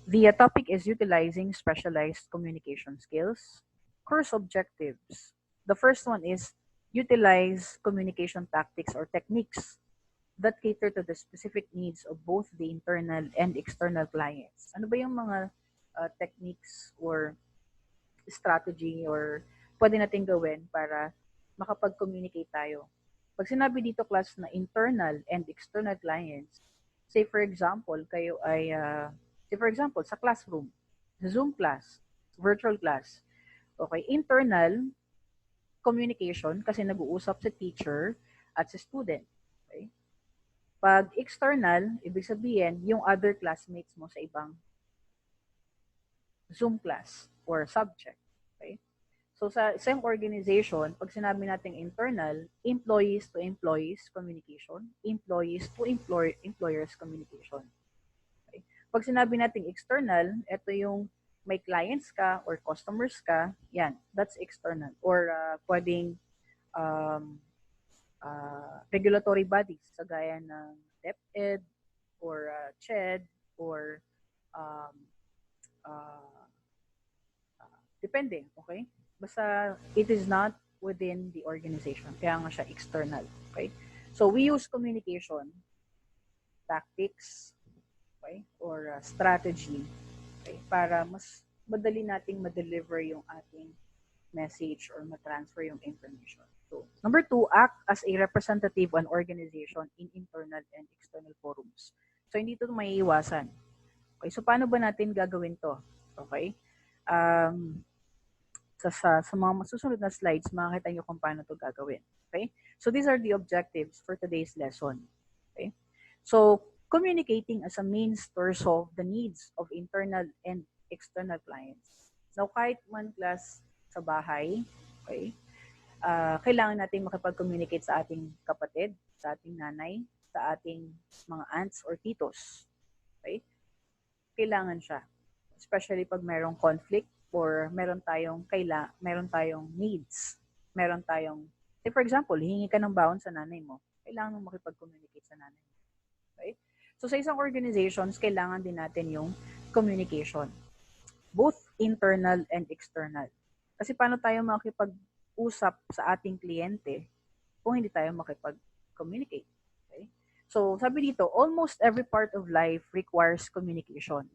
The topic is utilizing specialized communication skills. Course objectives. The first one is utilize communication tactics or techniques that cater to the specific needs of both the internal and external clients. Ano ba yung mga techniques or strategy or pwede natin gawin para makapag-communicate tayo? Pag sinabi dito class na internal and external clients, say for example, kayo ay, say for example, sa classroom, sa Zoom class, virtual class, okay, internal communication kasi nag-uusap sa teacher at sa student. Okay? Pag external, ibig sabihin, yung other classmates mo sa ibang Zoom class or subject. Okay? So sa isang organization, pag sinabi natin internal, employees to employees communication, employees to employers communication. Okay? Pag sinabi natin external, ito yung may clients ka or customers ka, yan, that's external. Or pwedeng regulatory bodies, kagaya ng DepEd or CHED or um, uh, depende, okay? Basta it is not within the organization. Kaya nga siya external, okay? So we use communication tactics, okay? Or strategy, okay? Para mas madali nating ma-deliver yung ating message or ma-transfer yung information. So, number 2, act as a representative of an organization in internal and external forums. So, hindi ito maiiwasan. Okay, so paano ba natin gagawin to? Okay? Sa mga masusunod na slides, makakita nyo kung paano to gagawin. Okay? So, these are the objectives for today's lesson. Okay? So, communicating as a means to resolve the needs of internal and external clients. Now, kahit one class sa bahay, okay, kailangan natin makipag-communicate sa ating kapatid, sa ating nanay, sa ating mga aunts or titos. Okay? Kailangan siya. Especially pag mayroong conflict or meron tayong needs. Meron tayong, say for example, hingi ka ng baon sa nanay mo, kailangan mong makipag-communicate sa nanay mo. Okay? So sa isang organizations, kailangan din natin yung communication. Both internal and external. Kasi paano tayo makipag-usap sa ating kliyente kung hindi tayo makipag-communicate? Okay? So, sabi dito, almost every part of life requires communication.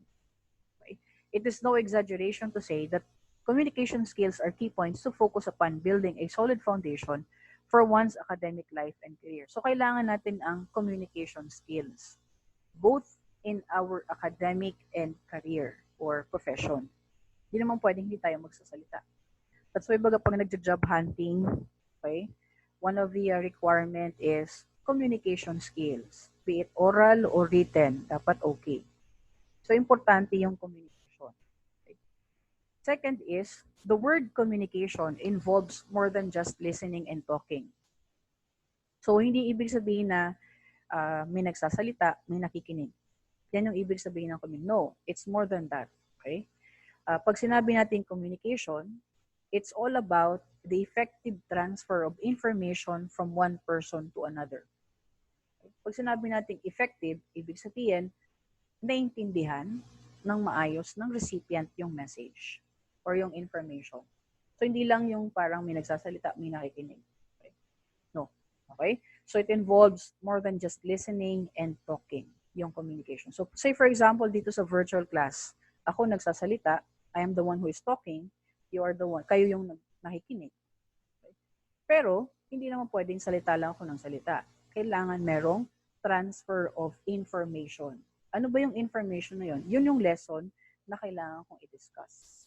Okay? It is no exaggeration to say that communication skills are key points to focus upon building a solid foundation for one's academic life and career. So, kailangan natin ang communication skills, both in our academic and career or profession. Hindi naman pwedeng hindi tayo magsasalita. That's why baga pag nagja-job hunting, okay, one of the requirement is communication skills. Be it oral or written, dapat okay. So, importante yung communication. Okay. Second is, the word communication involves more than just listening and talking. So, hindi ibig sabihin na may nagsasalita, may nakikinig. Yan yung ibig sabihin ng communication. No, it's more than that. Okay? Pag sinabi natin communication, it's all about the effective transfer of information from one person to another. Pag sinabi natin effective, ibig sabihin, naiintindihan ng maayos ng recipient yung message or yung information. So, hindi lang yung parang may nagsasalita, may nakikinig. Okay? No. Okay? So, it involves more than just listening and talking, yung communication. So, say for example, dito sa virtual class, ako nagsasalita, I am the one who is talking, you are the one, kayo yung nakikinig. Okay? Pero, hindi naman pwedeng salita lang ako ng salita. Kailangan merong transfer of information. Ano ba yung information na yun? Yun yung lesson na kailangan kong i-discuss.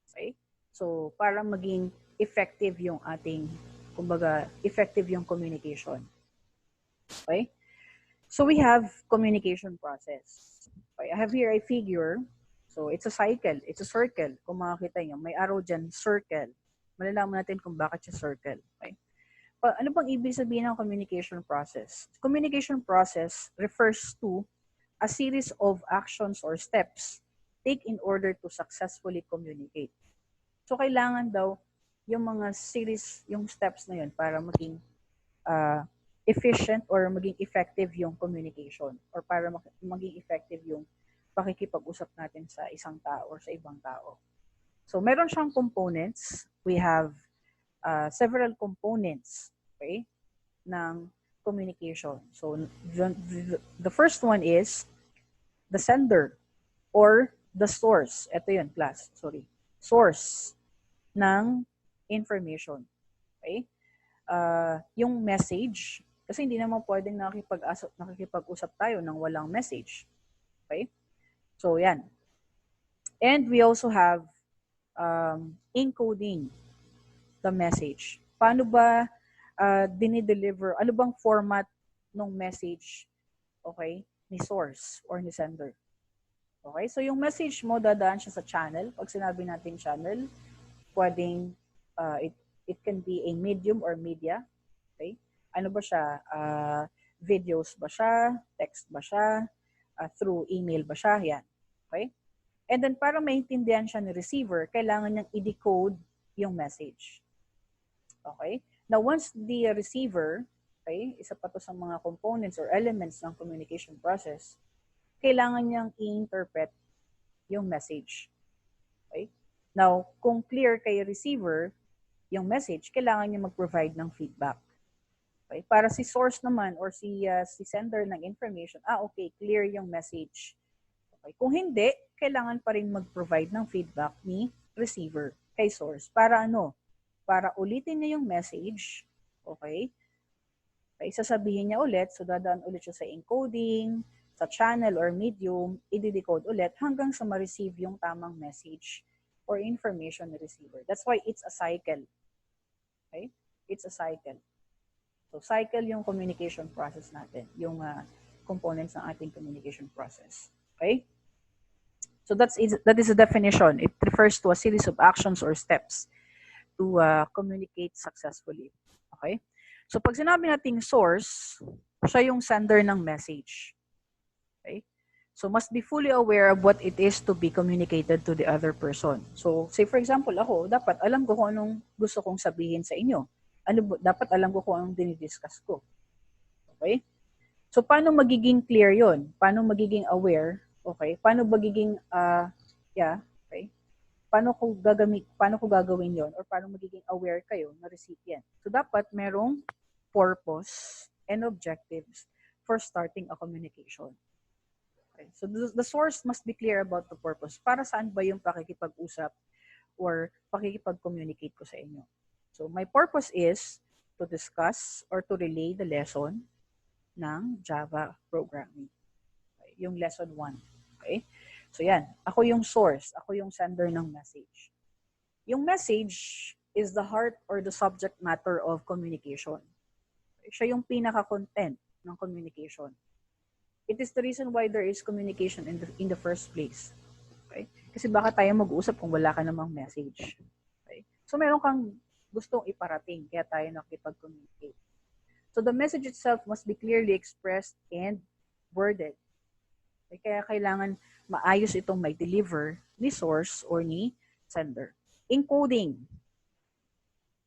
Okay? So, para maging effective yung ating, kumbaga, effective yung communication. Okay? So, we have communication process. Okay? I have here a figure. So, it's a cycle. It's a circle. Kung makakita nyo, may arrow dyan, circle. Malalaman natin kung bakit siya circle. Okay? Ano bang ibig sabihin ng communication process? Communication process refers to a series of actions or steps take in order to successfully communicate. So, kailangan daw yung mga series, yung steps na yun para maging efficient or maging effective yung communication or para maging effective yung pakikipag-usap natin sa isang tao or sa ibang tao. So, meron siyang components. We have several components, okay, ng communication. So, the first one is the sender or the source. Ito yun, class. Sorry. Source ng information. Okay? Yung message, kasi hindi naman pwedeng nakikipag-usap tayo nang walang message. Okay? So, yan. And we also have encoding the message. Paano ba dinideliver? Ano bang format ng message, okay, ni source or ni sender? Okay? So, yung message mo, dadaan siya sa channel. Pag sinabi natin channel, pwedeng it can be a medium or media. Okay? Ano ba siya? Videos ba siya? Text ba siya? Through email ba siya? Yan. Okay? And then para maintindihan siya ni receiver, kailangan niyang i-decode yung message. Okay? Now, once the receiver, okay, isa pa to sa mga components or elements ng communication process, kailangan niyang i-interpret yung message. Okay? Now, kung clear kay receiver yung message, kailangan niya mag-provide ng feedback. Okay? Para si source naman or si sender ng information, okay, clear yung message. Okay? Kung hindi, kailangan pa rin mag-provide ng feedback ni receiver kay source. Para ano? Para ulitin niya yung message, okay? Okay, sasabihin niya ulit, so dadaan ulit siya sa encoding, sa channel or medium, i-decode ulit hanggang sa ma-receive yung tamang message or information ni receiver. That's why it's a cycle. Okay? It's a cycle. So, cycle yung communication process natin, yung components ng ating communication process. Okay? So, that is a definition. It refers to a series of actions or steps to communicate successfully. Okay? So, pag sinabi nating source, siya yung sender ng message. Okay? So, must be fully aware of what it is to be communicated to the other person. So, say for example, ako, dapat alam ko kung anong gusto kong sabihin sa inyo. Dapat alam ko kung anong dinidiscuss ko. Okay? So, paano magiging clear yon? Paano magiging aware? Okay? Paano magiging, okay? Paano ko gagawin yon or paano magiging aware kayo na recipient? So, dapat merong purpose and objectives for starting a communication. Okay. So, the source must be clear about the purpose. Para saan ba yung pakikipag-usap or pakikipag-communicate ko sa inyo? So, my purpose is to discuss or to relay the lesson ng Java programming. Okay. Yung lesson 1. Okay? So, yan. Ako yung source. Ako yung sender ng message. Yung message is the heart or the subject matter of communication. Siya yung pinaka-content ng communication. It is the reason why there is communication in the first place. Okay? Kasi baka tayo mag-uusap kung wala ka namang message. Okay? So, meron kang gustong iparating, kaya tayo nakipag-communicate. So, the message itself must be clearly expressed and worded. Okay? Kaya kailangan maayos itong may deliver ni source or ni sender. Encoding.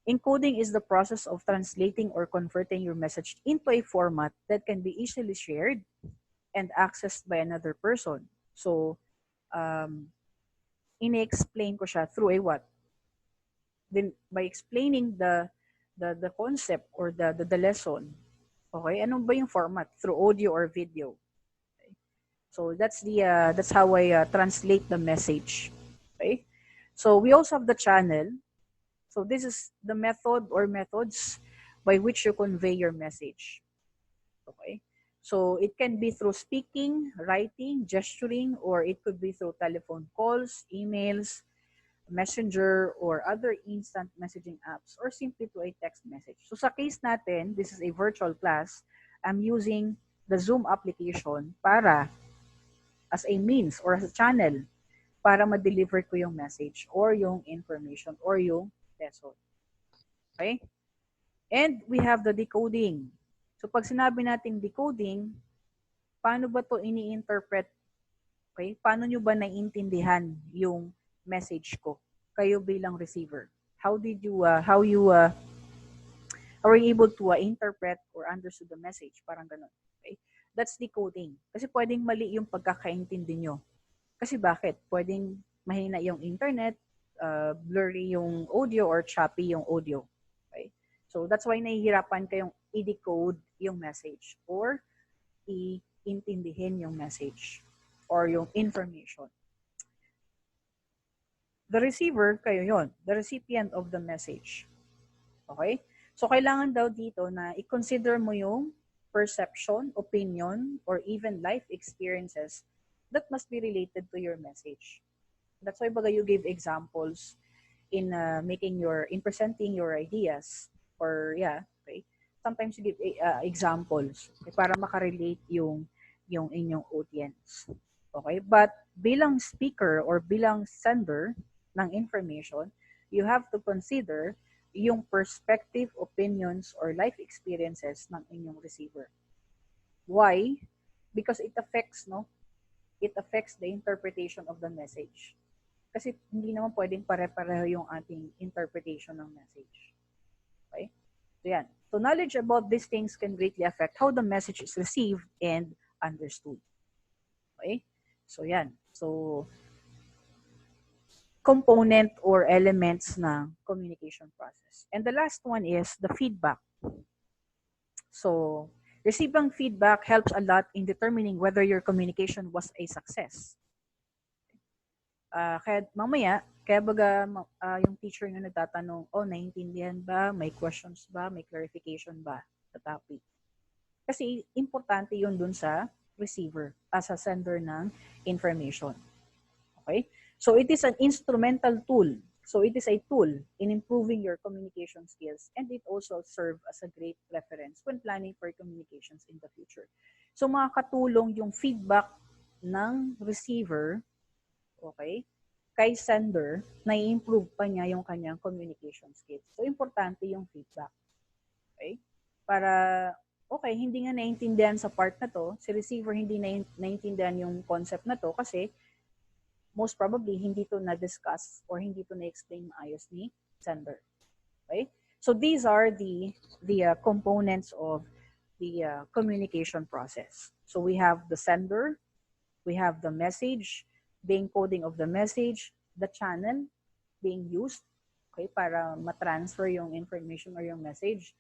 Encoding is the process of translating or converting your message into a format that can be easily shared and accessed by another person. So, ini-explain ko siya through a what? Then, by explaining the concept or the lesson, okay, ano ba yung format? Through audio or video. Okay? So, that's how I translate the message. Okay? So, we also have the channel. So, this is the method or methods by which you convey your message. Okay? So, it can be through speaking, writing, gesturing, or it could be through telephone calls, emails, messenger, or other instant messaging apps, or simply to a text message. So, sa case natin, this is a virtual class, I'm using the Zoom application para as a means or as a channel para ma-deliver ko yung message or yung information or yung lesson. Okay? And we have the decoding. So, pag sinabi natin decoding, paano ba to ini-interpret? Okay? Paano nyo ba naiintindihan yung message ko? Kayo bilang receiver. How are you able to interpret or understand the message? Parang ganun. Okay? That's decoding. Kasi pwedeng mali yung pagkakaintindi nyo. Kasi bakit? Pwedeng mahina yung internet, blurry yung audio, or choppy yung audio. Okay? So that's why nahihirapan kayong i-decode yung message or i-intindihin yung message or yung information. The receiver, kayo yon, the recipient of the message. Okay? So, kailangan daw dito na i-consider mo yung perception, opinion, or even life experiences that must be related to your message. That's why baga you give examples in in presenting your ideas, or okay. Sometimes you give examples para makarelate yung inyong audience. Okay? But bilang speaker or bilang sender ng information, you have to consider yung perspective, opinions, or life experiences ng inyong receiver. Why? Because it affects the interpretation of the message. Kasi hindi naman pwedeng pare-pareho yung ating interpretation ng message. Okay? So yan. So knowledge about these things can greatly affect how the message is received and understood. Okay? So yan. So component or elements ng communication process. And the last one is the feedback. So, receiving feedback helps a lot in determining whether your communication was a success. Kaya mamaya, yung teacher nyo nagtatanong, naiintindihan ba? May questions ba? May clarification ba sa topic? Kasi importante yun dun sa receiver as a sender ng information. Okay? So it is an instrumental tool. So it is a tool in improving your communication skills, and it also serves as a great reference when planning for communications in the future. So makakatulong yung feedback ng receiver, okay, kay sender, na i-improve pa niya yung kanyang communication skills. So importante yung feedback. Okay? Para okay, hindi nga naiintindihan sa part na to, si receiver hindi naiintindihan yung concept na to kasi most probably, hindi to na-discuss or hindi to na-explain maayos ni sender. Okay? So these are the components of the communication process. So we have the sender, we have the message, the encoding of the message, the channel being used, okay, para ma-transfer yung information or yung message,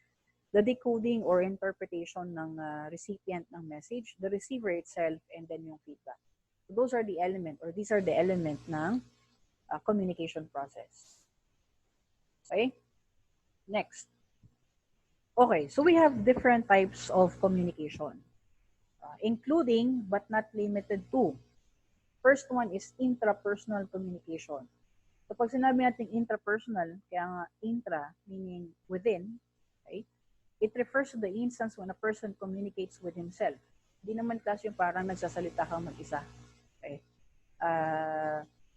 the decoding or interpretation ng recipient ng message, the receiver itself, and then yung feedback. So those are the element, or these are the element ng communication process. Okay? Next. Okay, so we have different types of communication, including but not limited to. First one is intrapersonal communication. So pag sinabi natin intrapersonal, kaya nga intra meaning within, okay? It refers to the instance when a person communicates with himself. Hindi naman kasi yung parang nagsasalita kang mag-isa. Okay.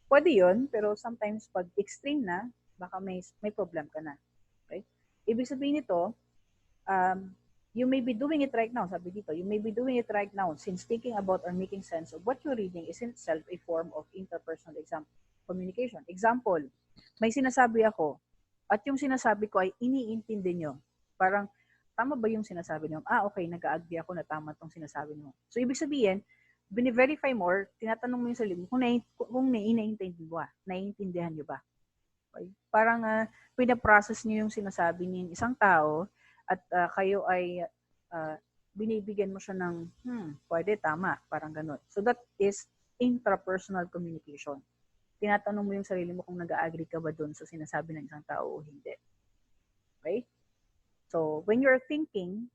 Pwede yun, pero sometimes pag extreme na, baka may problem ka na. Okay? Ibig sabihin nito, you may be doing it right now, sabi dito, you may be doing it right now since thinking about or making sense of what you're reading is in itself a form of interpersonal communication. Example, may sinasabi ako, at yung sinasabi ko ay iniintindi nyo. Parang, tama ba yung sinasabi nyo? Okay, nag-agree ako na tama itong sinasabi nyo. So, ibig sabihin, bini-verify mo or tinatanong mo yung sarili mo kung naiintindihan nyo ba. Okay? Parang pinaprocess nyo yung sinasabi ng isang tao at kayo ay binibigyan mo siya ng pwede, tama, parang ganun. So that is intrapersonal communication. Tinatanong mo yung sarili mo kung nag-agree ka ba dun sa sinasabi ng isang tao o hindi. Okay? So when you're thinking,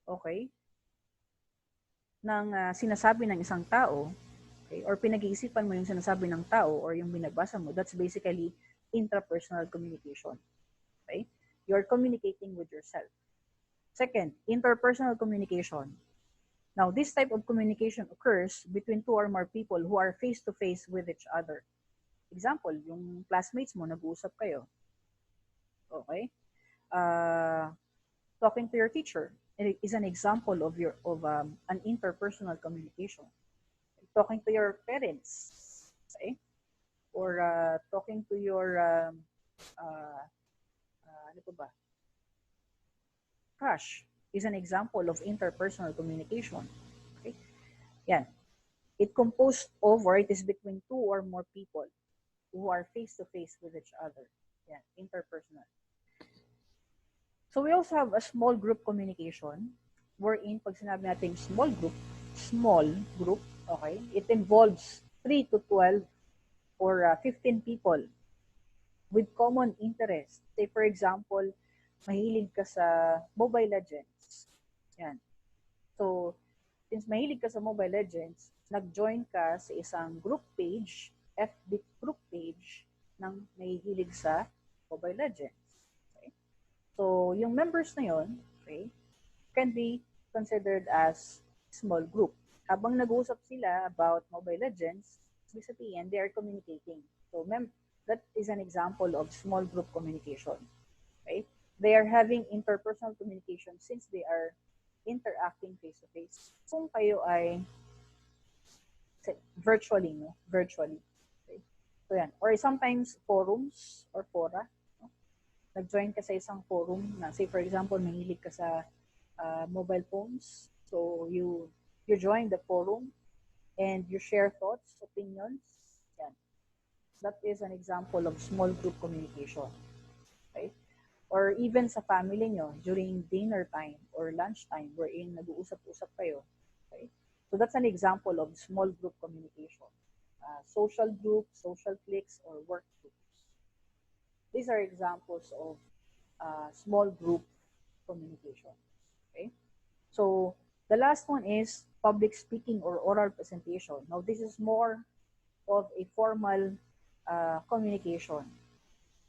okay, ng sinasabi ng isang tao, okay, or pinag-iisipan mo yung sinasabi ng tao or yung binabasa mo, that's basically intrapersonal communication. Okay? You're communicating with yourself. Second, interpersonal communication. Now, this type of communication occurs between two or more people who are face-to-face with each other. Example, yung classmates mo, nag-uusap kayo. Okay? Talking to your teacher is an example of an interpersonal communication. Talking to your parents, okay? Or talking to your ano pa ba? Crush is an example of interpersonal communication. Okay? Yan. It composed of, or it is between two or more people who are face-to-face with each other. Yan, interpersonal. So we also have a small group communication, wherein pag sinabi natin small group, okay, it involves 3 to 12 or 15 people with common interest. Say for example, mahilig ka sa Mobile Legends. Yan. So, since mahilig ka sa Mobile Legends, nag-join ka sa isang group page, FB group page ng mahihilig sa Mobile Legends. Okay? So, yung members na yon, okay, can be considered as small group. Habang nag-uusap sila about Mobile Legends, ibig sabihin, they are communicating. So, that is an example of small group communication. Okay? They are having interpersonal communication since they are interacting face-to-face. Kung kayo ay virtually, no? Virtually. Okay? So, yan. Or sometimes forums or fora. No? Nag-join ka sa isang forum na, say for example, mahilig ka sa mobile phones. So, you join the forum and you share thoughts, opinions. Yan. That is an example of small group communication. Okay? Or even sa family nyo, during dinner time or lunch time, wherein nag-uusap-usap kayo. Okay? So that's an example of small group communication. Social groups, social cliques, or work groups. These are examples of small group communication. Okay? So the last one is public speaking or oral presentation. Now this is more of a formal communication.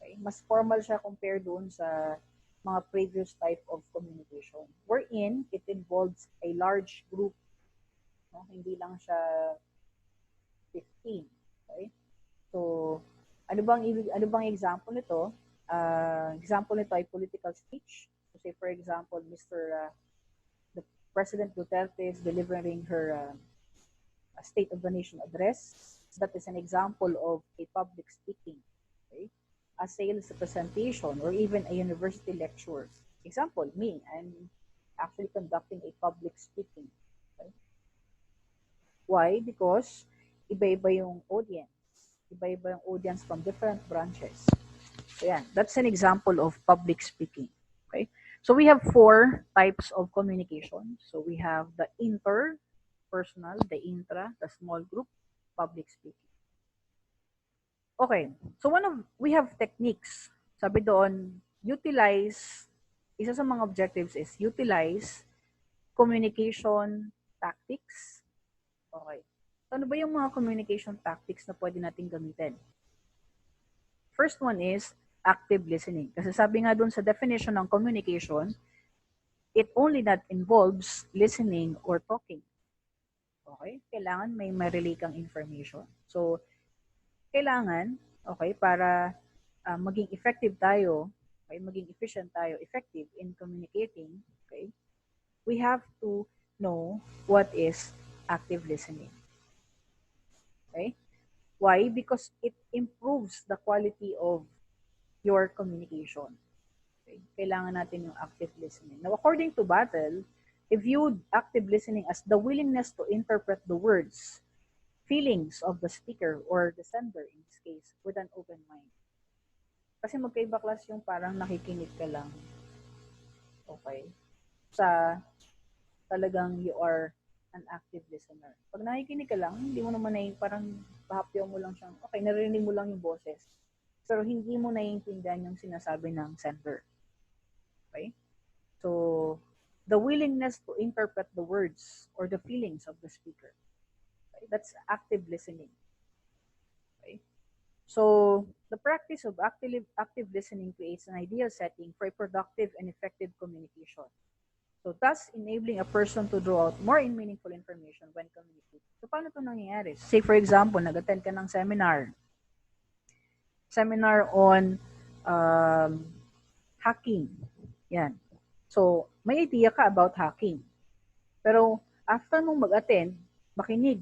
Okay? Mas formal siya compared doon sa mga previous type of communication. Wherein, it involves a large group. No? Hindi lang siya 15. Okay? So, ano bang example nito? Example nito ay political speech. So, say for example, the President Duterte is delivering her State of the Nation address. That is an example of a public speaking. Okay? A sales presentation, or even a university lecture. Example, me, I'm actually conducting a public speaking. Okay? Why? Because iba-iba yung audience. Iba-iba yung audience from different branches. So yan, that's an example of public speaking. Okay? So we have 4 types of communication. So we have the interpersonal, the intra, the small group, public speaking. Okay. So we have techniques. Sabi doon, isa sa mga objectives is utilize communication tactics. Okay. So ano ba yung mga communication tactics na pwede natin gamitin? First one is active listening. Kasi sabi nga doon sa definition ng communication, it only that involves listening or talking. Okay? Kailangan may relay kang information. So, kailangan, okay, para maging effective tayo, okay, maging efficient tayo, effective in communicating, okay, we have to know what is active listening. Okay? Why? Because it improves the quality of your communication. Okay? Kailangan natin yung active listening. Now, according to Battle, if viewed active listening as the willingness to interpret the words, feelings of the speaker or the sender in this case with an open mind. Kasi magkaiba class yung parang nakikinig ka lang. Okay? Sa talagang you are an active listener. Pag nakikinig ka lang, hindi mo naman parang pahapyaw mo lang siyang, okay, naririnig mo lang yung boses. Pero hindi mo naiintindihan yung sinasabi ng sender. Okay? So, the willingness to interpret the words or the feelings of the speaker. That's active listening. Okay? So, the practice of active listening creates an ideal setting for a productive and effective communication. So, thus enabling a person to draw out more meaningful information when communicating. So, paano ito nangyayari? Say, for example, nag-attend ka ng seminar on hacking. Yan. So, may idea ka about hacking. Pero, after mong mag-attend, makinig,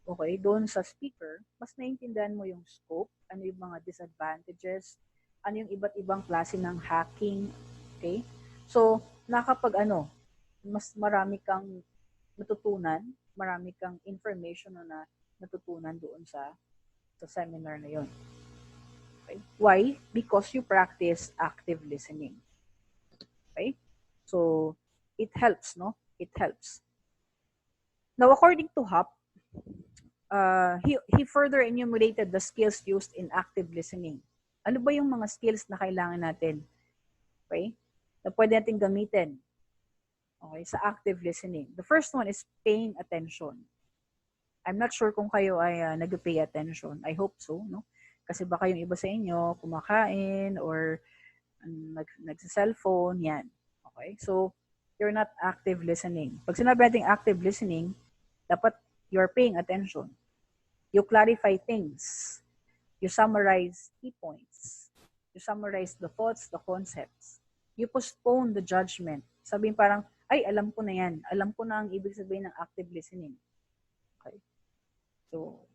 okay, doon sa speaker, mas naiintindihan mo yung scope, ano yung mga disadvantages, ano yung iba't ibang klase ng hacking, okay? So, mas marami kang natutunan, marami kang information na natutunan doon sa seminar na yon. Okay? Why? Because you practice active listening. Okay? So, it helps, no? It helps. Now, according to Hop, he further enumerated the skills used in active listening. Ano ba yung mga skills na kailangan natin? Okay? Na pwede natin gamitin. Okay? Sa active listening. The first one is paying attention. I'm not sure kung kayo ay nag-pay attention. I hope so, no? Kasi baka yung iba sa inyo kumakain or nagsa-cellphone, yan. Okay? So, you're not active listening. Pag sinabi natin active listening, dapat you're paying attention. You clarify things. You summarize key points. You summarize the thoughts, the concepts. You postpone the judgment. Sabihin parang, ay, alam ko na yan. Alam ko na ang ibig sabihin ng active listening. Okay? So,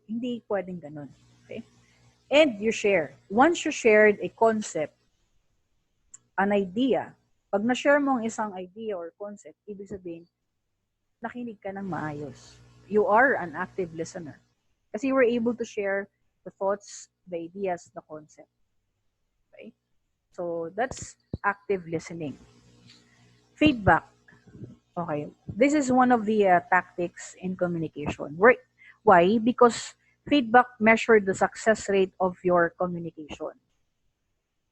hindi pwedeng ganun. Okay? And you share. Once you shared a concept, an idea, pag na-share mo ang isang idea or concept, ibig sabihin, nakinig ka ng maayos. You are an active listener. Kasi you were able to share the thoughts, the ideas, the concept. Okay? So, that's active listening. Feedback. Okay. This is one of the tactics in communication. Why? Because feedback measures the success rate of your communication.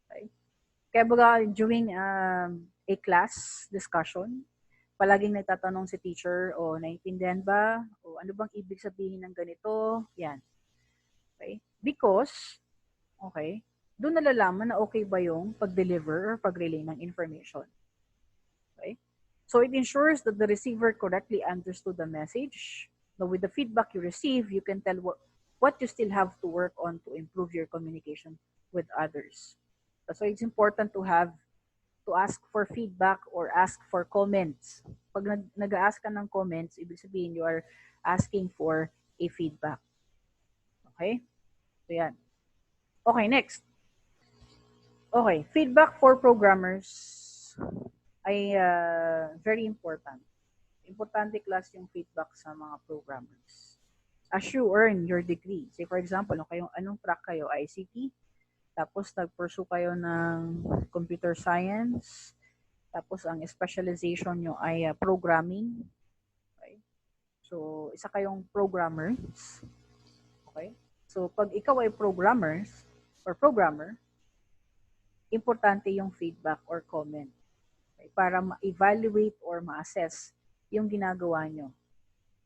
Okay? Kaya baga, during a class discussion, palaging nagtatanong si teacher, o naintindihan ba? O ano bang ibig sabihin ng ganito? Yan. Okay? Because, okay, doon nalalaman na okay ba yung pag-deliver or pag-relay ng information. Okay? So it ensures that the receiver correctly understood the message. Now, with the feedback you receive, you can tell what you still have to work on to improve your communication with others. So it's important to ask for feedback or ask for comments. Pag nag-ask ka ng comments, ibig sabihin you are asking for a feedback. Okay? So yan. Okay, next. Okay, feedback for programmers ay very important. Importante class yung feedback sa mga programmers. As you earn your degree, say for example, anong track kayo, ICT, tapos nag-pursue kayo ng computer science, tapos ang specialization nyo ay programming. Okay? So, isa kayong programmers. Okay? So, pag ikaw ay programmer, importante yung feedback or comment. Okay? Para ma-evaluate or ma-assess yung ginagawa nyo.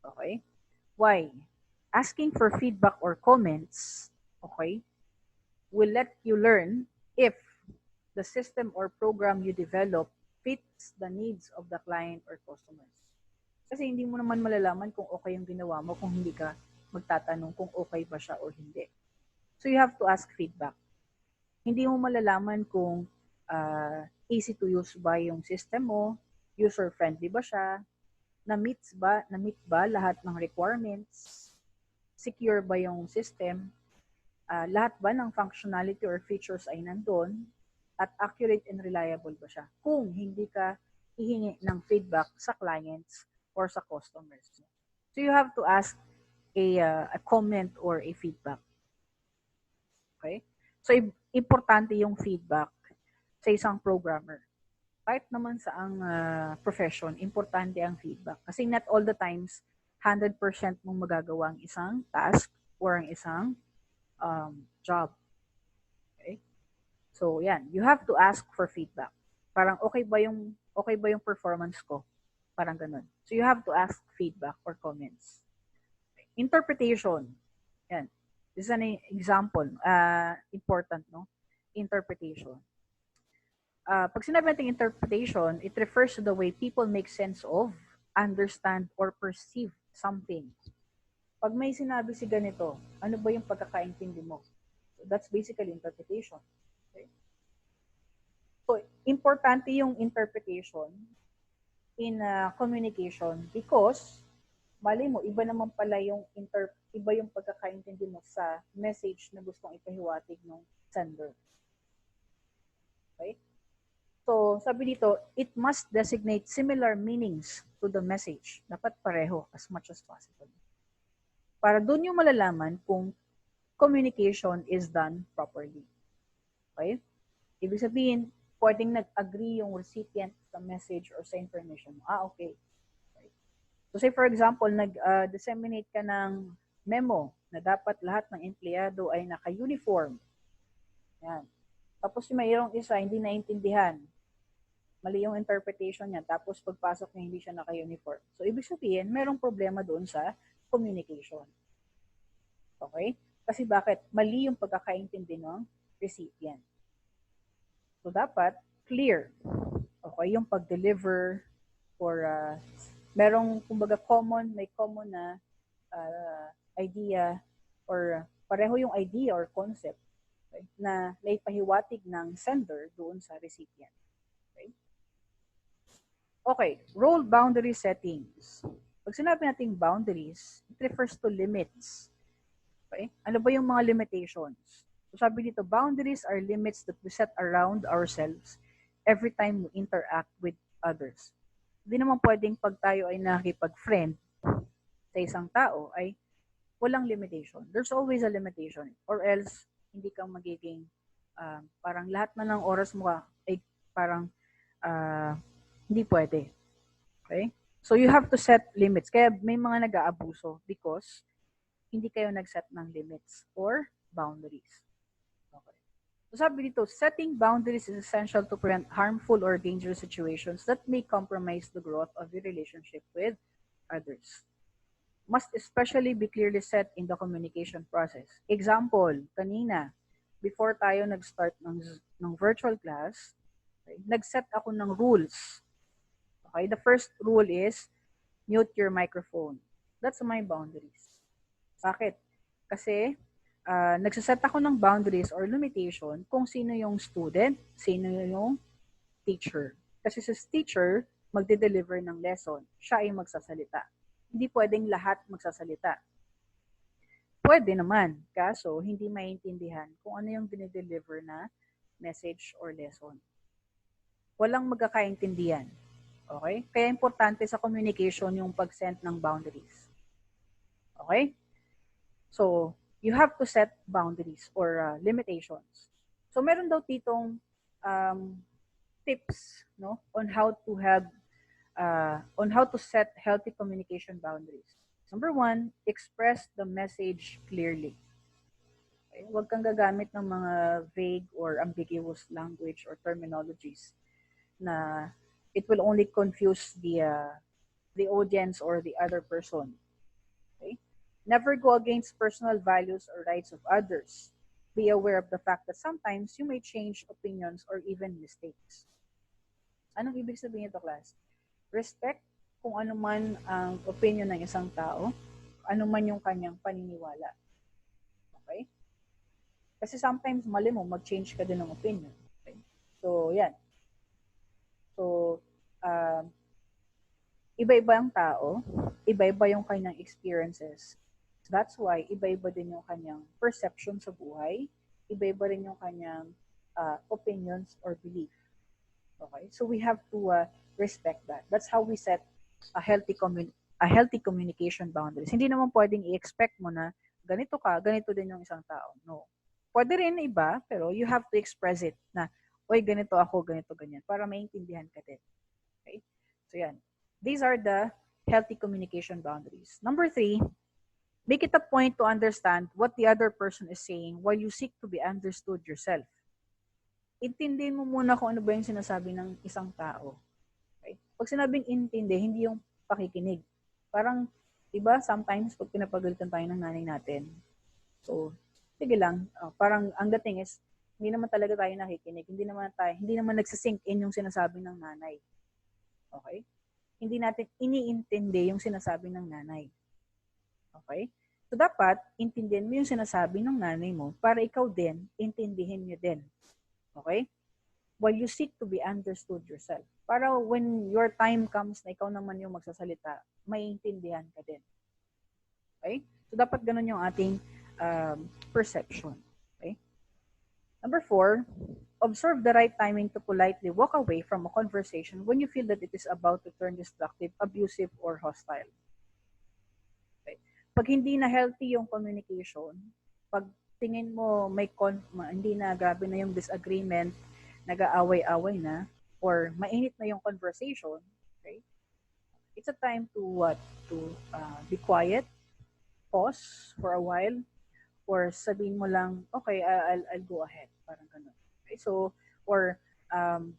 Okay? Why? Asking for feedback or comments, okay, will let you learn if the system or program you develop fits the needs of the client or customers. Kasi hindi mo naman malalaman kung okay yung ginawa mo kung hindi ka magtatanong kung okay ba siya o hindi. So you have to ask feedback. Hindi mo malalaman kung easy to use ba yung system mo, user-friendly ba siya, na-meet ba lahat ng requirements, secure ba yung system, lahat ba ng functionality or features ay nandun, at accurate and reliable ba siya kung hindi ka hihingi ng feedback sa clients or sa customers. So you have to ask a comment or a feedback. Okay? So importante yung feedback sa isang programmer. Kahit naman sa ang profession, importante ang feedback. Kasi not all the times, 100% mong magagawa ang isang task or ang isang job. Okay? So, yan. You have to ask for feedback. Parang okay ba yung performance ko? Parang ganun. So, you have to ask feedback or comments. Interpretation. Yan. This is an example. Important, no? Interpretation. Pag sinabi natin interpretation, it refers to the way people make sense of, understand, or perceive something. Pag may sinabi si ganito, ano ba yung pagkakaintindi mo? So that's basically interpretation. Okay? So, importante yung interpretation in communication because, mali mo, iba naman pala yung iba yung pagkakaintindi mo sa message na gustong ipahiwatig ng sender. Okay? So, sabi dito, it must designate similar meanings to the message. Dapat pareho as much as possible. Para dun yung malalaman kung communication is done properly. Okay? Ibig sabihin, pwedeng nag-agree yung recipient sa message or sa information. Okay. Okay. So say for example, nag-disseminate ka ng memo na dapat lahat ng empleyado ay naka-uniform. Yan. Tapos yung mayroong isa, hindi naintindihan. Mali yung interpretation niya. Tapos pagpasok niya, hindi siya naka-uniform. So ibig sabihin, merong problema doon sa communication. Okay? Kasi bakit? Mali yung pagkakaintindi ng recipient. So, dapat clear. Okay, yung pag-deliver or merong, kumbaga, may common na idea or pareho yung idea or concept, okay, na naipahiwatig ng sender doon sa recipient. Okay? Okay, role boundary settings. Pag sinabi nating boundaries, it refers to limits. Okay? Ano ba yung mga limitations? So sabi dito, boundaries are limits that we set around ourselves every time we interact with others. Hindi naman pwedeng pag tayo ay nakikipag-friend sa isang tao ay walang limitation. There's always a limitation. Or else, hindi ka magiging parang lahat na ng oras mo ay parang hindi pwede. Okay? So you have to set limits. Kaya may mga nag-aabuso because hindi kayo nag-set ng limits or boundaries. Okay. So sabi dito, setting boundaries is essential to prevent harmful or dangerous situations that may compromise the growth of your relationship with others. Must especially be clearly set in the communication process. Example, kanina, before tayo nag-start ng virtual class, okay, nag-set ako ng rules. Okay, the first rule is mute your microphone. That's my boundaries. Bakit? Kasi nagsaset ako ng boundaries or limitation kung sino yung student, sino yung teacher. Kasi sa teacher, magde-deliver ng lesson. Siya ay magsasalita. Hindi pwedeng lahat magsasalita. Pwede naman, kaso hindi maintindihan kung ano yung dinideliver na message or lesson. Walang magkakaintindihan. Okay? Kaya importante sa communication yung pag-set ng boundaries. Okay? So, you have to set boundaries or limitations. So, meron daw titong tips, no, on how to set healthy communication boundaries. Number 1, express the message clearly. Okay? Huwag kang gagamit ng mga vague or ambiguous language or terminologies na it will only confuse the audience or the other person. Okay? Never go against personal values or rights of others. Be aware of the fact that sometimes you may change opinions or even mistakes. Anong ibig sabihin ito, class? Respect kung ano man ang opinion ng isang tao, ano man yung kanyang paniniwala. Okay? Kasi sometimes mali mo, mag-change ka din ng opinion. Okay? So, yan. So, iba-iba ang tao, iba-iba yung kanyang experiences. That's why, iba-iba din yung kanyang perception sa buhay, iba-iba rin yung kanyang opinions or belief. Okay? So we have to respect that. That's how we set a healthy communication boundaries. Hindi naman pwedeng i-expect mo na ganito ka, ganito din yung isang tao. No. Pwede rin iba, pero you have to express it na, oy, ganito ako, ganito, ganyan, para maintindihan ka din. Okay? So yan. These are the healthy communication boundaries. Number 3, make it a point to understand what the other person is saying while you seek to be understood yourself. Intindihin mo muna kung ano ba yung sinasabi ng isang tao. Okay? Pag sinabing intindi, hindi yung pakikinig. Parang, diba, sometimes pag pinapagalitan tayo ng nanay natin, so, sige lang, parang ang dating is, hindi naman talaga tayo nakikinig, hindi naman nagsisink in yung sinasabi ng nanay. Okay? Hindi natin iniintindi yung sinasabi ng nanay. Okay? So, dapat, intindihin mo yung sinasabi ng nanay mo para ikaw din, intindihin nyo din. Okay? While you seek to be understood yourself. Para when your time comes na ikaw naman yung magsasalita, maiintindihan ka din. Okay? So, dapat ganun yung ating perception. Okay? Number 4, observe the right timing to politely walk away from a conversation when you feel that it is about to turn destructive, abusive, or hostile. Okay? Pag hindi na healthy yung communication, pag tingin mo hindi na, grabe na yung disagreement, nag-aaway-away na, or mainit na yung conversation, okay? It's a time to what? To be quiet, pause for a while, or sabihin mo lang, okay, I'll go ahead. Parang ganun. Okay? So, or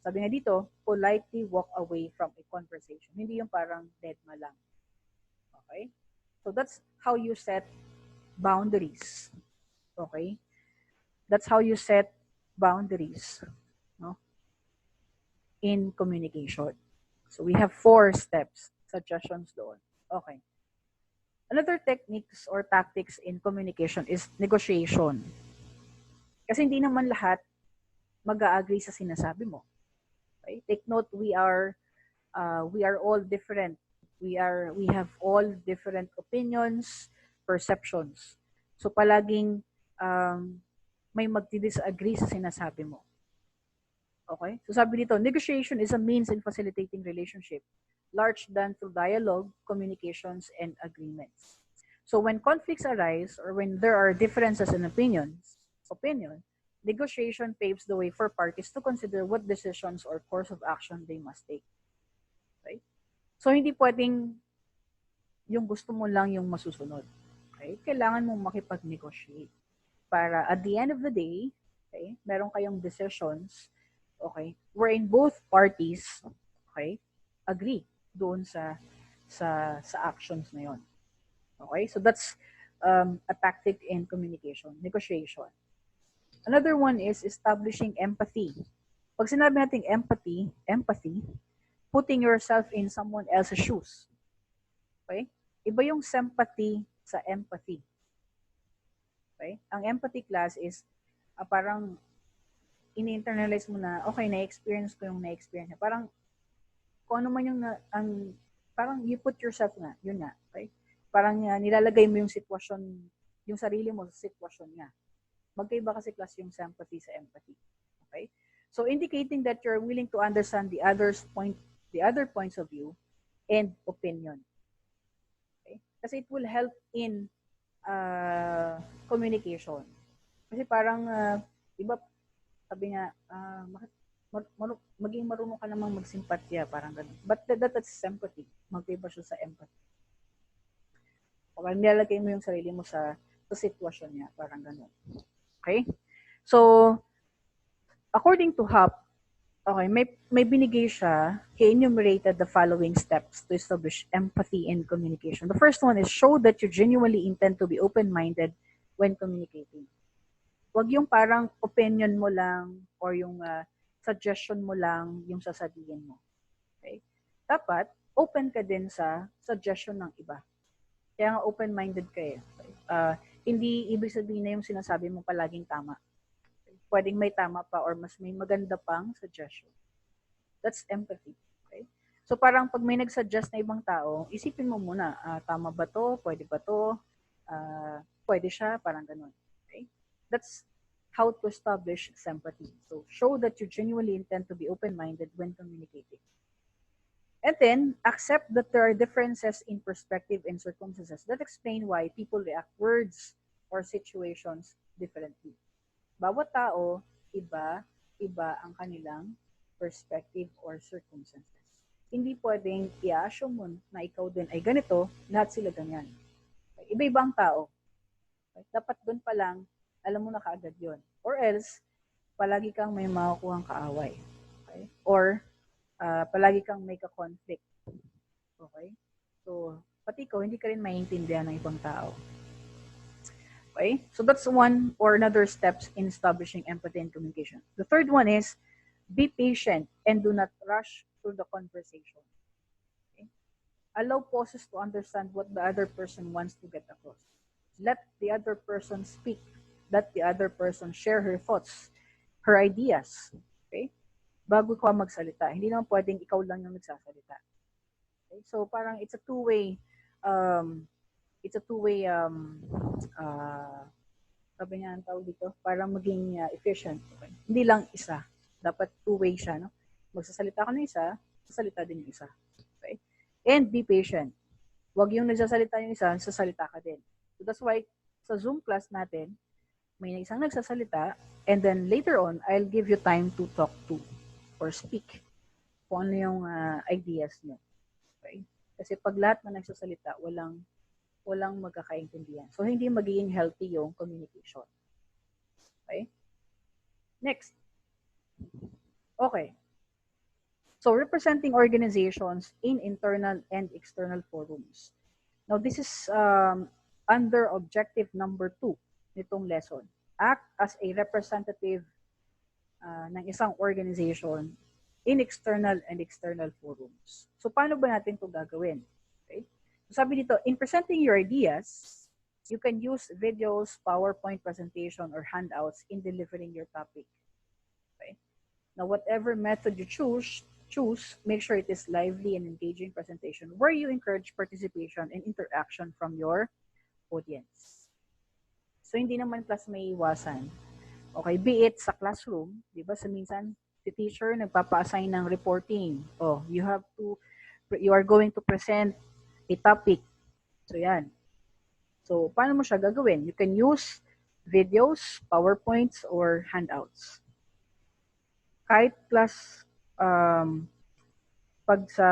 sabi nga dito, politely walk away from a conversation. Hindi yung parang dead ma lang. Okay? So, that's how you set boundaries. Okay? That's how you set boundaries, no, in communication. So, we have 4 steps, suggestions doon. Okay. Another techniques or tactics in communication is negotiation. Kasi hindi naman lahat mag-a-agree sa sinasabi mo. Okay? Take note, we are all different. We have all different opinions, perceptions. So palaging may magdi-disagree sa sinasabi mo. Okay? So sabi dito, negotiation is a means in facilitating relationship, large than through dialogue, communications, and agreements. So when conflicts arise or when there are differences in opinion, negotiation paves the way for parties to consider what decisions or course of action they must take. Okay? So hindi pwedeng yung gusto mo lang yung masusunod. Okay? Kailangan mong makipag-negotiate para at the end of the day, okay, meron kayong decisions, okay, wherein both parties, okay, agree doon sa actions na yon. Okay? So that's a tactic in communication, negotiation. Another one is establishing empathy. Pag sinabi natin empathy, putting yourself in someone else's shoes. Okay? Iba yung sympathy sa empathy. Okay? Ang empathy class is parang ini-internalize mo na, okay, na-experience ko yung na-experience. Parang kung ano man yung parang you put yourself na, yun nga. Okay? Parang nilalagay mo yung sitwasyon, yung sarili mo sa sitwasyon niya. Magkaiba kasi class yung sympathy sa empathy. Okay? So indicating that you're willing to understand the other points of view and opinion. Okay? Kasi it will help in communication. Kasi parang iba sabi nga maging marunong ka namang magsimpatya, parang ganun. But that's sympathy. Magkaiba siya sa empathy. Parang nilalagay mo yung sarili mo sa sitwasyon niya, parang ganun. Okay? So, according to Hub, okay, may binigay siya, he enumerated the following steps to establish empathy in communication. The first one is show that you genuinely intend to be open-minded when communicating. Huwag yung parang opinion mo lang or yung suggestion mo lang yung sasabihin mo. Okay? Dapat, open ka din sa suggestion ng iba. Kaya nga open-minded ka eh. Okay? Hindi ibig sabihin na yung sinasabi mo palaging tama. Pwedeng may tama pa or mas may maganda pang suggestion. That's empathy. Okay? So parang pag may nag-suggest na ibang tao, isipin mo muna, tama ba to? Pwede ba to? Pwede siya? Parang ganun. Okay? That's how to establish sympathy. So show that you genuinely intend to be open-minded when communicating. And then, accept that there are differences in perspective and circumstances that explain why people react words or situations differently. Bawat tao, iba ang kanilang perspective or circumstances. Hindi pwedeng i-assume mo na ikaw din ay ganito, lahat sila ganyan. Iba-iba ang tao. Dapat doon pa lang, alam mo na kaagad yon. Or else, palagi kang may makukuhang kaaway. Okay? Or, palagi kang may ka-conflict. Okay? So, pati ikaw, hindi ka rin maintindihan ng ibang tao. Okay? So, that's one or another steps in establishing empathy and communication. The third one is, be patient and do not rush through the conversation. Okay? Allow pauses to understand what the other person wants to get across. Let the other person speak. Let the other person share her thoughts, her ideas. Okay? Bago ka magsalita. Hindi naman pwedeng ikaw lang yung nagsasalita. Okay? So parang it's a two-way sabi nga ang tawag dito, para maging efficient. Okay? Hindi lang isa. Dapat two-way siya, no? Magsasalita ka ng isa, sasalita din yung isa. Okay? And be patient. Huwag yung nagsasalita yung isa, sasalita ka din. So that's why sa Zoom class natin, may isang nagsasalita, and then later on, I'll give you time to talk to or speak kung ano yung ideas nyo. Okay? Kasi pag lahat na nagsasalita, walang magkakaintindihan. So, hindi magiging healthy yung communication. Okay? Next. Okay. So, representing organizations in internal and external forums. Now, this is under objective number 2 nitong lesson. Act as a representative ng isang organization in external and external forums. So, paano ba natin ito gagawin? Okay? So, sabi dito, in presenting your ideas, you can use videos, PowerPoint presentation, or handouts in delivering your topic. Okay? Now, whatever method you choose, make sure it is lively and engaging presentation where you encourage participation and interaction from your audience. So, hindi naman class may iwasan. Okay, be it sa classroom, di ba? Sa minsan, si teacher nagpapa-assign ng reporting. Oh, you are going to present a topic. So, yan. So, paano mo siya gagawin? You can use videos, PowerPoints, or handouts. Kahit class, pag sa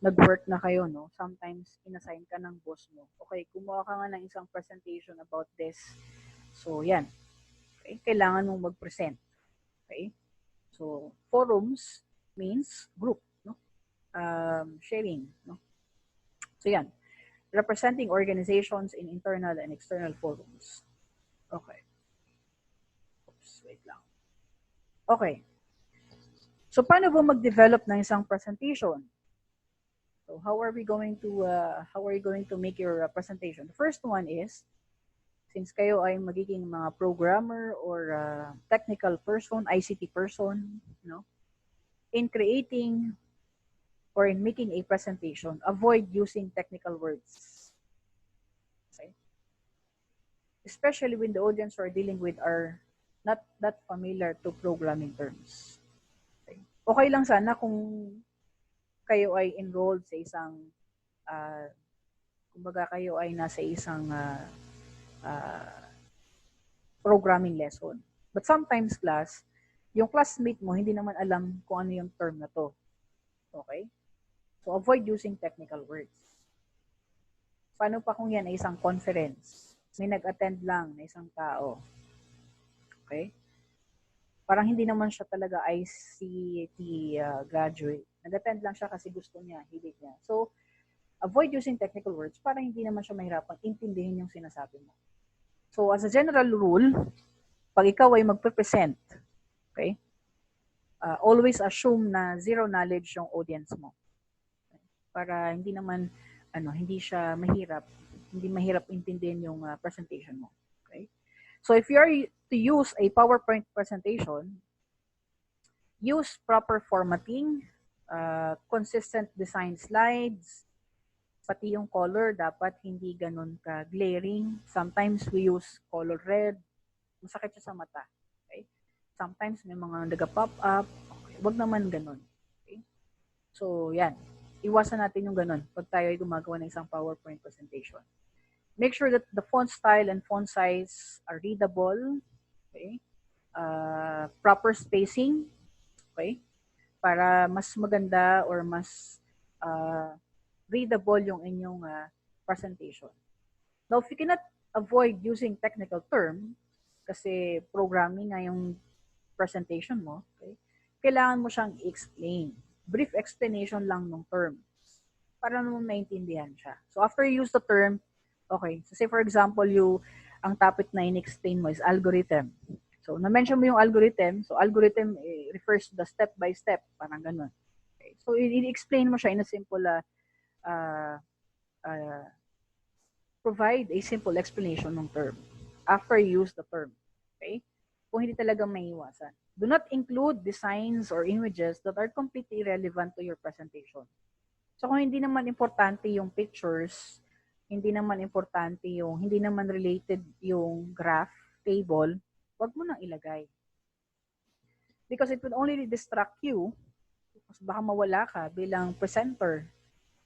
nag-work na kayo, no, sometimes inassign ka ng boss mo. Okay, kumuha ka nga ng isang presentation about this. So, yan. Okay, kailangan mong mag-present. Okay? So, forums means group, no? Sharing, no? So, yan. Representing organizations in internal and external forums. Okay. Oops, wait lang. Okay. So, paano ba mag-develop ng isang presentation? So, how are you going to make your presentation? The first one is, since kayo ay magiging mga programmer or technical person, ICT person, no? In creating or in making a presentation, avoid using technical words. Okay? Especially when the audience you are dealing with are not that familiar to programming terms. Okay lang sana kung kayo ay enrolled sa isang, kumbaga kayo ay nasa isang programming lesson. But sometimes class, yung classmate mo hindi naman alam kung ano yung term na to. Okay? So avoid using technical words. Paano pa kung yan ay isang conference? May nag-attend lang na isang tao. Okay? Parang hindi naman siya talaga ICT graduate. Nag-attend lang siya kasi gusto niya, hilig niya. So, avoid using technical words para hindi naman siya mahirapan intindihin yung sinasabi mo. So, as a general rule, pag ikaw ay magpe-present, okay, always assume na zero knowledge yung audience mo. Okay? Para hindi naman, hindi siya mahirap, hindi mahirap intindihin yung presentation mo. Okay? So, if you are to use a PowerPoint presentation, use proper formatting, consistent design slides, pati yung color dapat hindi ganun ka glaring. Sometimes we use color red, masakit siya sa mata. Okay? Sometimes may mga nag-pop up, okay. Wag naman ganun. Okay? So, yan. Iwasan natin yung ganun pag tayo ay gumagawa ng isang PowerPoint presentation. Make sure that the font style and font size are readable. Okay? Proper spacing. Okay? Para mas maganda or mas readable yung inyong presentation. Now, if you cannot avoid using technical term, kasi programming nga yung presentation mo, okay, kailangan mo siyang i-explain. Brief explanation lang ng term para naman maintindihan siya. So, after you use the term, okay, so say for example, ang topic na in-explain mo is algorithm. So, na-mention mo yung algorithm. So, algorithm refers to the step-by-step, parang ganun. Okay. So, i-explain mo siya in a simple, provide a simple explanation ng term after you use the term. Okay? Kung hindi talaga maiiwasan. Do not include designs or images that are completely irrelevant to your presentation. So, kung hindi naman importante yung pictures, hindi naman related yung graph, table, wag mo nang ilagay. Because it would only distract you, baka mawala ka bilang presenter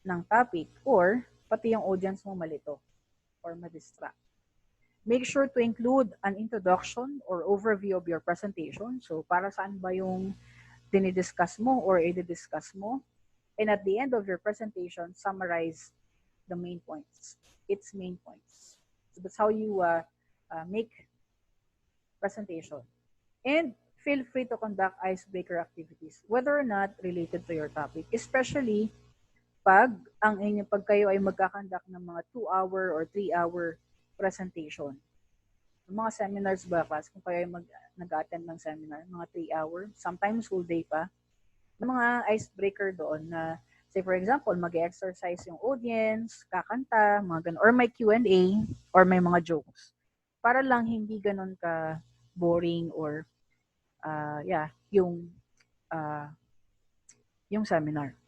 ng topic, or pati yung audience mo malito or ma-distract. Make sure to include an introduction or overview of your presentation. So, para saan ba yung dinidiscuss mo or i-discuss mo? And at the end of your presentation, summarize the main points, its main points. So, that's how you make presentation. And feel free to conduct icebreaker activities, whether or not related to your topic, especially pag kayo ay magkakandak ng mga 2-hour or 3-hour presentation. Yung mga seminars ba, class, kung kayo ay nag-attend ng seminar, mga 3 hour, sometimes whole day pa, yung mga icebreaker doon na, say for example, mag-exercise yung audience, kakanta, mga ganun, or may Q&A, or may mga jokes. Para lang hindi ganun ka boring or, yung seminar.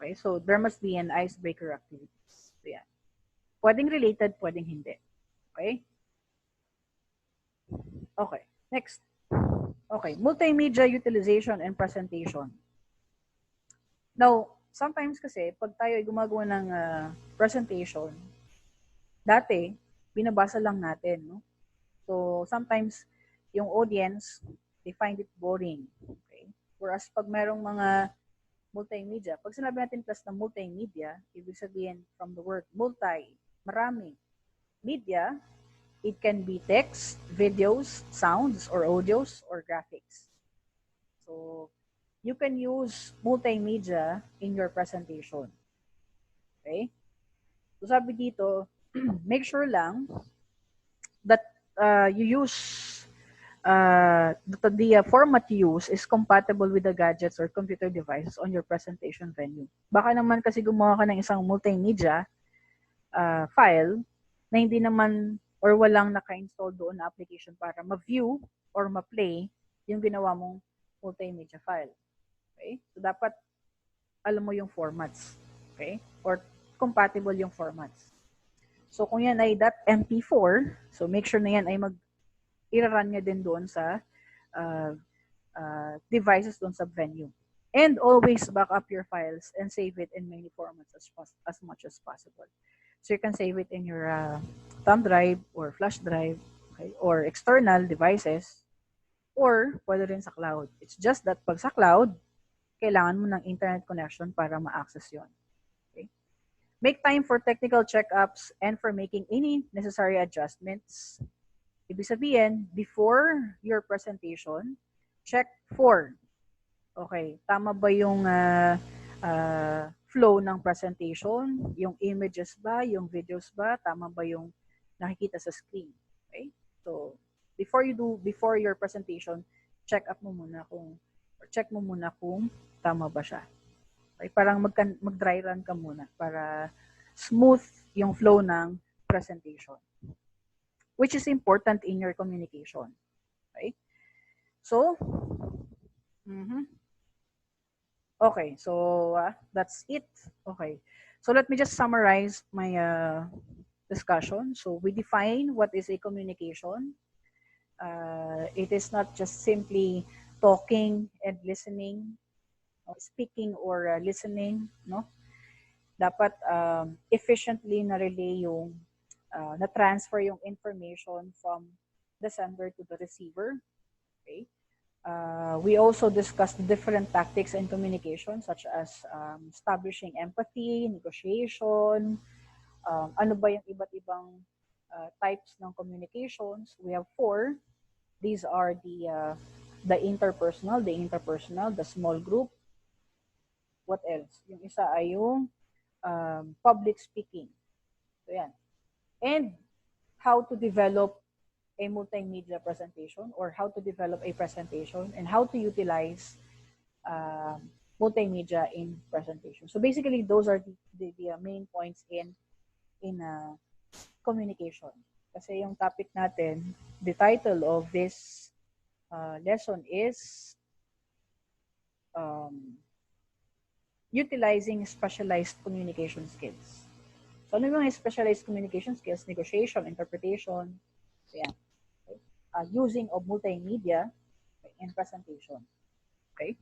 Okay, so there must be an icebreaker activities. So, yeah. Pwedeng related, pwedeng hindi. Okay? Okay, next. Okay, multimedia utilization and presentation. Now, sometimes kasi, pag tayo ay gumagawa ng presentation, dati, binabasa lang natin, no? So, sometimes, yung audience, they find it boring. Okay? Whereas, pag merong mga multimedia. Pag sinabi natin plus ng multimedia, ibig sabihin from the word multi, marami. Media, it can be text, videos, sounds, or audios, or graphics. So, you can use multimedia in your presentation. Okay? So, sabi dito, make sure lang that you use the format you use is compatible with the gadgets or computer devices on your presentation venue. Baka naman kasi gumawa ka ng isang multimedia file na hindi naman or walang naka-install doon na application para ma-view or ma-play yung ginawa mong multimedia file. Okay? So, dapat alam mo yung formats. Okay? Or compatible yung formats. So, kung yan ay .mp4, so make sure na yan ay i-run nyo din doon sa devices doon sa venue. And always back up your files and save it in many formats as much as possible. So you can save it in your thumb drive or flash drive, okay, or external devices, or pwede rin sa cloud. It's just that pag sa cloud, kailangan mo ng internet connection para ma-access yon. Okay? Make time for technical checkups and for making any necessary adjustments. Ibig sabihin, before your presentation, check for, okay, tama ba yung flow ng presentation, yung images ba, yung videos ba, tama ba yung nakikita sa screen. Okay? So, before your presentation, check mo muna kung tama ba siya. Okay? Parang mag-dry run ka muna para smooth yung flow ng presentation, which is important in your communication. Okay? So, okay, so that's it. Okay, so let me just summarize my discussion. So we define what is a communication. It is not just simply talking and listening, or speaking or listening, no? Dapat efficiently na-relay yung na-transfer yung information from the sender to the receiver. Okay. We also discussed different tactics in communication, such as establishing empathy, negotiation, ano ba yung iba't ibang types ng communications. We have 4. These are the interpersonal, the small group. What else? Yung isa ay yung public speaking. So yan. And how to develop a multimedia presentation, or how to develop a presentation, and how to utilize multimedia in presentation. So basically, those are the main points in communication. Kasi yung topic natin, the title of this lesson is utilizing specialized communication skills. So ano yung specialized communication skills? Negotiation, interpretation, so yan. Okay. Using of multimedia in presentation. Okay?